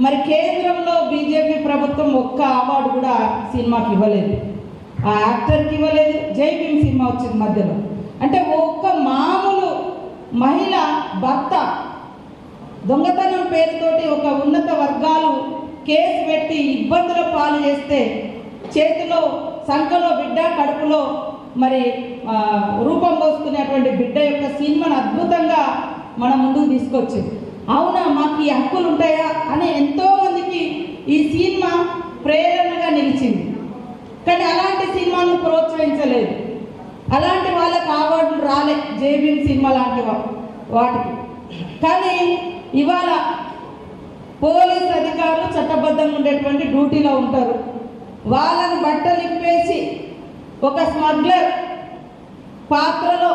మరి కేంద్రంలో బీజేపీ ప్రభుత్వం ఒక్క అవార్డు కూడా సినిమాకి ఇవ్వలేదు, ఆ యాక్టర్కి ఇవ్వలేదు. జై భీమ్ సినిమా వచ్చింది మధ్యలో. అంటే ఒక్క మామూలు మహిళ భర్త దొంగతనం పేరుతోటి ఒక ఉన్నత వర్గాలు కేసు పెట్టి ఇబ్బందుల పాలు చేస్తే చేతిలో సంఖలో బిడ్డ, కడుపులో మరి రూపం పోసుకునేటువంటి బిడ్డ యొక్క సినిమాను అద్భుతంగా మన ముందుకు తీసుకొచ్చింది. అవునా, మాకు ఈ హక్కులు ఉంటాయా అని ఎంతోమందికి ఈ సినిమా ప్రేరణగా నిలిచింది. కానీ అలాంటి సినిమాను ప్రోత్సహించలేదు, అలాంటి వాళ్ళకి అవార్డులు రాలే జై భీమ్ సినిమా లాంటి వాటికి. కానీ ఇవాళ పోలీస్ అధికారులు చట్టబద్ధంగా ఉండేటువంటి డ్యూటీలో ఉంటారు. వాళ్ళని బట్టలు ఇప్పేసి ఒక స్మగ్లర్ పాత్రలో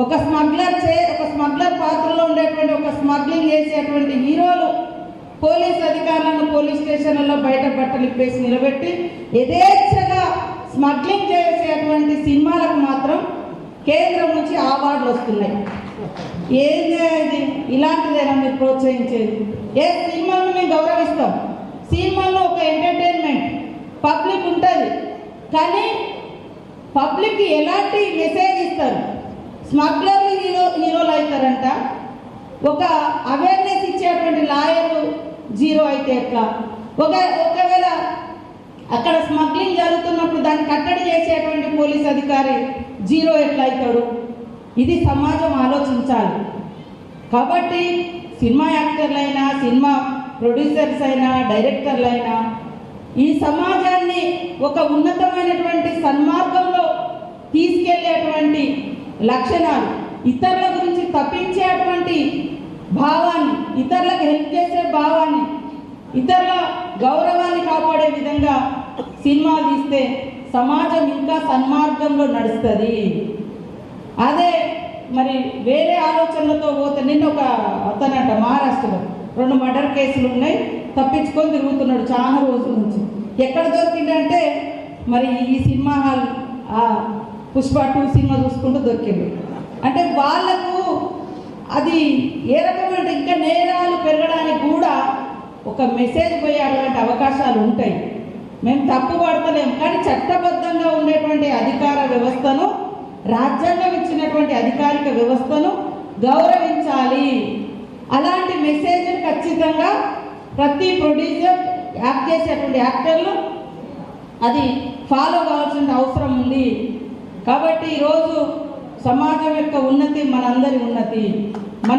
ఒక స్మగ్లర్ పాత్రలో ఉండేటువంటి ఒక స్మగ్లింగ్ చేసేటువంటి హీరోలు పోలీస్ అధికారులను పోలీస్ స్టేషన్లలో బయట బట్టలు ఇప్పేసి నిలబెట్టి యథేచ్ఛగా స్మగ్లింగ్ చేసేటువంటి సినిమాలకు మాత్రం కేంద్రం నుంచి అవార్డులు వస్తున్నాయి. ఏది ఇలాంటిదైనా మీరు ప్రోత్సహించేది? ఏ సినిమాను మేము గౌరవిస్తాం, సినిమాలో ఒక ఎంటర్టైన్మెంట్ పబ్లిక్ ఉంటుంది, కానీ పబ్లిక్కి ఎలాంటి మెసేజ్ ఇస్తారు? స్మగ్లర్లు హీరోలు అవుతారంట, ఒక అవేర్నెస్ ఇచ్చేటువంటి లాయర్లు జీరో అయితే ఎట్లా? ఒకవేళ అక్కడ స్మగ్లింగ్ జరుగుతున్నప్పుడు దాన్ని కట్టడి చేసేటువంటి పోలీస్ అధికారి జీరో ఎట్లా అవుతాడు? ఇది సమాజం ఆలోచించాలి. కాబట్టి సినిమా యాక్టర్లైనా, సినిమా ప్రొడ్యూసర్స్ అయినా, డైరెక్టర్లైనా ఈ సమాజాన్ని ఒక ఉన్నతమైనటువంటి సన్మార్గంలో తీసుకెళ్లేటువంటి లక్షణాలు, ఇతరుల గురించి తప్పించేటువంటి భావాన్ని, ఇతరులకు హెల్ప్ చేసే భావాన్ని, ఇతరుల గౌరవాన్ని కాపాడే విధంగా సినిమాలు తీస్తే సమాజం ఇంకా సన్మార్గంలో నడుస్తుంది. అదే మరి వేరే ఆలోచనలతో పోతే, నిన్న ఒక అతనంట మహారాష్ట్రలో 2 మర్డర్ కేసులు ఉన్నాయి, తప్పించుకొని తిరుగుతున్నాడు చాలా రోజుల నుంచి. ఎక్కడ దొరికిందంటే మరి ఈ సినిమా హాల్ పుష్ప 2 సినిమా చూసుకుంటూ దొరికింది. అంటే వాళ్లకు అది ఏ రకమైన ఇంకా నేరాలు పెరగడానికి కూడా ఒక మెసేజ్ పోయే అటువంటి అవకాశాలు ఉంటాయి. మేము తప్పు పడతలేము, కానీ చట్టబద్ధంగా ఉండేటువంటి అధికార వ్యవస్థను, రాజ్యాంగం ఇచ్చినటువంటి అధికారిక వ్యవస్థను గౌరవించాలి. అలాంటి మెసేజ్ ఖచ్చితంగా ప్రతి ప్రొడ్యూసర్, యాక్ట్ చేసేటువంటి యాక్టర్లు అది ఫాలో కావాల్సిన అవసరం ఉంది. కాబట్టి ఈరోజు సమాజం యొక్క ఉన్నతి మనందరి ఉన్నతి. మన